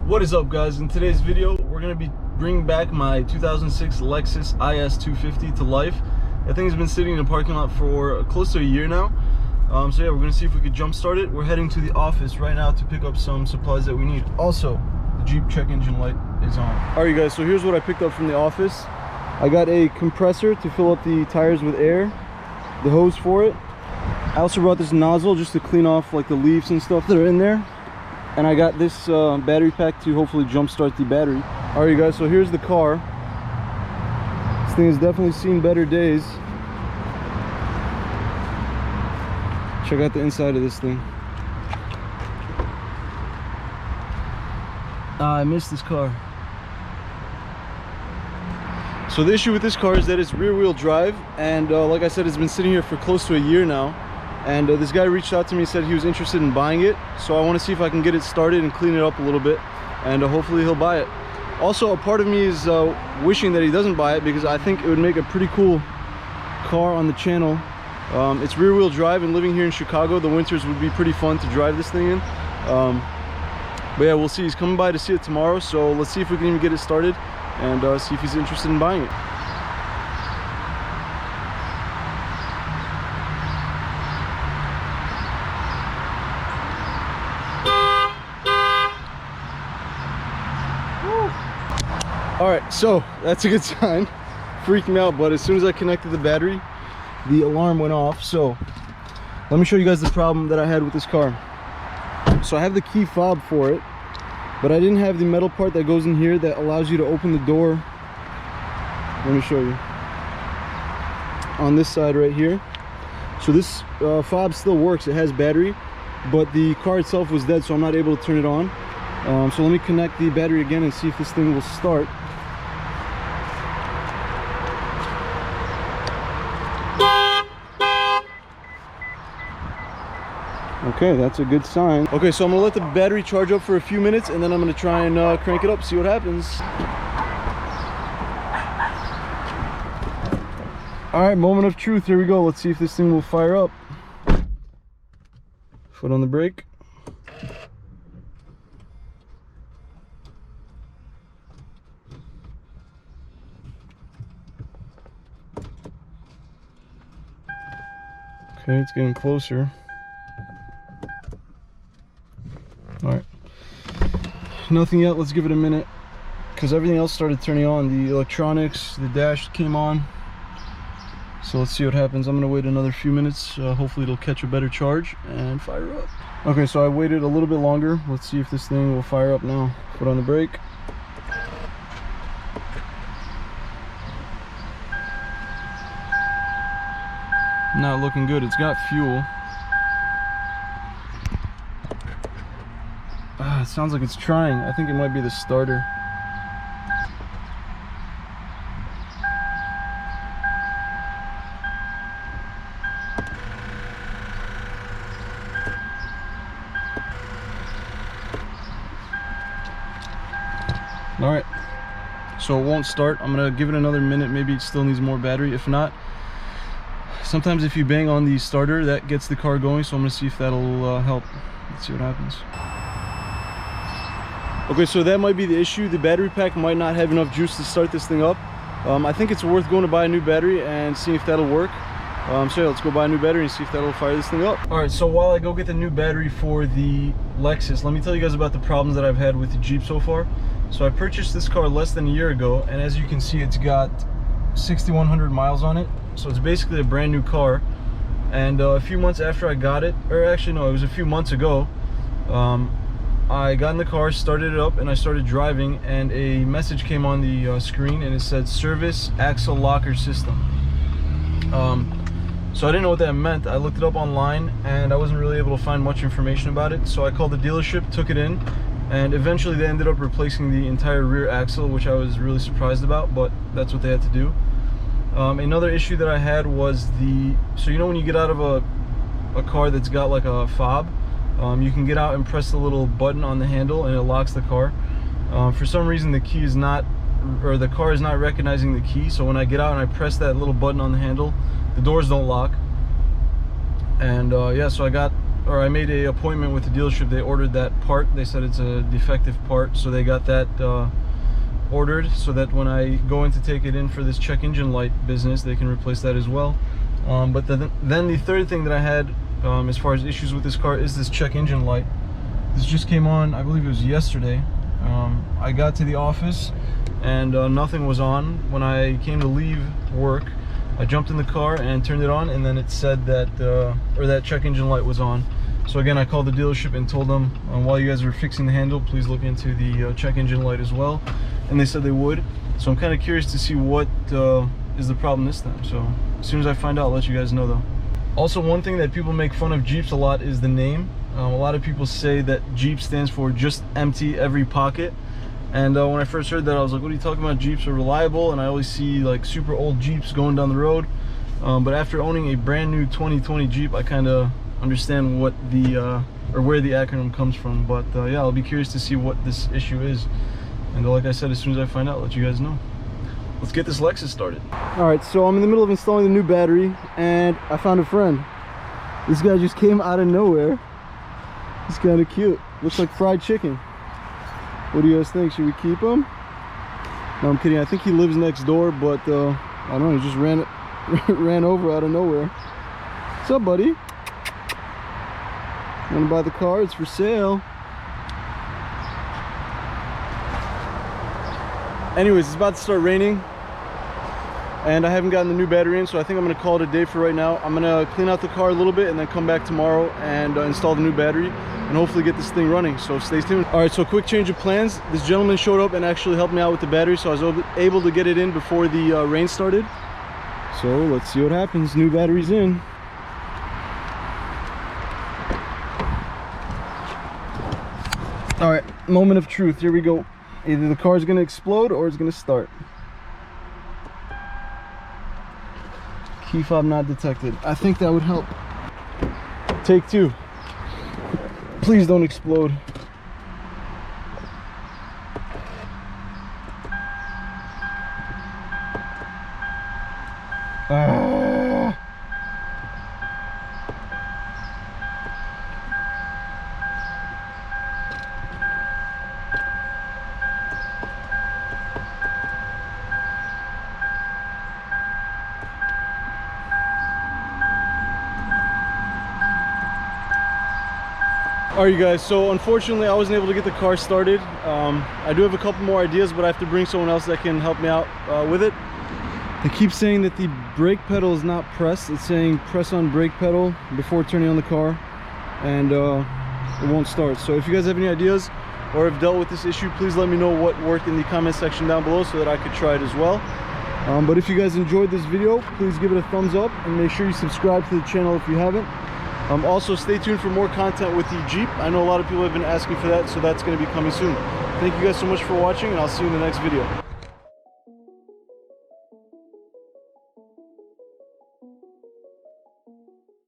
What is up, guys? In today's video we're going to be bringing back my 2006 Lexus IS 250 to life. That thing's been sitting in the parking lot for close to a year now. So yeah, we're going to see if we could jump start it. We're heading to the office right now to pick up some supplies that we need. Also, the Jeep check engine light is on. Alright guys, so here's what I picked up from the office. I got a compressor to fill up the tires with air, the hose for it. I also brought this nozzle just to clean off like the leaves and stuff that are in there. And I got this battery pack to hopefully jump start the battery. Alright guys, so here's the car. This thing has definitely seen better days. Check out the inside of this thing. I missed this car. So the issue with this car is that it's rear wheel drive, and like I said, it's been sitting here for close to a year now. And this guy reached out to me and said he was interested in buying it, so I want to see if I can get it started and clean it up a little bit, and hopefully he'll buy it. Also, a part of me is wishing that he doesn't buy it, because I think it would make a pretty cool car on the channel. It's rear wheel drive, and living here in Chicago, the winters would be pretty fun to drive this thing in. But yeah, we'll see. He's coming by to see it tomorrow, so let's see if we can even get it started and see if he's interested in buying it. Alright, so that's a good sign. Freaked me out, but as soon as I connected the battery, the alarm went off. So let me show you guys the problem that I had with this car. So I have the key fob for it, but I didn't have the metal part that goes in here that allows you to open the door. Let me show you. On this side right here. So this fob still works, it has battery, but the car itself was dead, so I'm not able to turn it on. So let me connect the battery again and see if this thing will start. Okay, that's a good sign. Okay, so I'm gonna let the battery charge up for a few minutes, and then I'm gonna try and crank it up, see what happens. All right, moment of truth, here we go. Let's see if this thing will fire up. Foot on the brake. Okay, it's getting closer. All right, nothing yet. Let's give it a minute, because everything else started turning on. The electronics, the dash came on. So let's see what happens. I'm gonna wait another few minutes. Hopefully it'll catch a better charge and fire up. Okay, so I waited a little bit longer. Let's see if this thing will fire up now. Put on the brake. Not looking good. It's got fuel. It sounds like it's trying. I think it might be the starter. All right, so it won't start. I'm gonna give it another minute. Maybe it still needs more battery. If not, sometimes if you bang on the starter, that gets the car going. So I'm gonna see if that'll help. Let's see what happens. Okay, so that might be the issue. The battery pack might not have enough juice to start this thing up. I think it's worth going to buy a new battery and see if that'll work. So yeah, let's go buy a new battery and see if that'll fire this thing up. All right, so while I go get the new battery for the Lexus, let me tell you guys about the problems that I've had with the Jeep so far. So I purchased this car less than a year ago, and as you can see, it's got 6,100 miles on it. So it's basically a brand new car. And a few months after I got it, or actually no, it was a few months ago, I got in the car, started it up, and I started driving, and a message came on the screen, and it said service axle locker system. So I didn't know what that meant. I looked it up online, and I wasn't really able to find much information about it. So I called the dealership, took it in, and eventually they ended up replacing the entire rear axle, which I was really surprised about, but that's what they had to do. Another issue that I had was so you know when you get out of a car that's got like a fob, you can get out and press the little button on the handle and it locks the car. For some reason the car is not recognizing the key, so when I get out and I press that little button on the handle, the doors don't lock. And yeah, so I got or I made a appointment with the dealership. They ordered that part. They said it's a defective part, so they got that ordered, so that when I go in to take it in for this check engine light business, they can replace that as well. But then the third thing that I had as far as issues with this car is this check engine light. This just came on, I believe it was yesterday. I got to the office and nothing was on. When I came to leave work, I jumped in the car and turned it on, and then it said that that check engine light was on. So again, I called the dealership and told them, while you guys are fixing the handle, please look into the check engine light as well. And they said they would. So I'm kind of curious to see what is the problem this time. So as soon as I find out, I'll let you guys know though. Also, one thing that people make fun of Jeeps a lot is the name. A lot of people say that Jeep stands for just empty every pocket. And when I first heard that, I was like, what are you talking about? Jeeps are reliable, and I always see like super old Jeeps going down the road. But after owning a brand new 2020 Jeep, I kind of understand what the or where the acronym comes from. But yeah, I'll be curious to see what this issue is. And like I said, as soon as I find out, I'll let you guys know. Let's get this Lexus started. All right, so I'm in the middle of installing the new battery, and I found a friend. This guy just came out of nowhere. He's kind of cute. Looks like fried chicken. What do you guys think? Should we keep him? No, I'm kidding. I think he lives next door, but I don't know. He just ran over out of nowhere. What's up, buddy? Want to buy the car? It's for sale. Anyways, it's about to start raining, and I haven't gotten the new battery in, so I think I'm going to call it a day for right now. I'm going to clean out the car a little bit and then come back tomorrow and install the new battery and hopefully get this thing running, so stay tuned. All right, so quick change of plans. This gentleman showed up and actually helped me out with the battery, so I was able to get it in before the rain started. So let's see what happens. New battery's in. All right, moment of truth. Here we go. Either the car is going to explode or it's going to start. Key fob not detected. I think that would help. Take two. Please don't explode. Alright, you guys, so unfortunately I wasn't able to get the car started. I do have a couple more ideas, but I have to bring someone else that can help me out with it. They keep saying that the brake pedal is not pressed. It's saying press on brake pedal before turning on the car, and it won't start. So if you guys have any ideas or have dealt with this issue, please let me know what worked in the comment section down below so that I could try it as well. But if you guys enjoyed this video, please give it a thumbs up and make sure you subscribe to the channel if you haven't. Also, stay tuned for more content with the Jeep. I know a lot of people have been asking for that, so that's going to be coming soon. Thank you guys so much for watching, and I'll see you in the next video.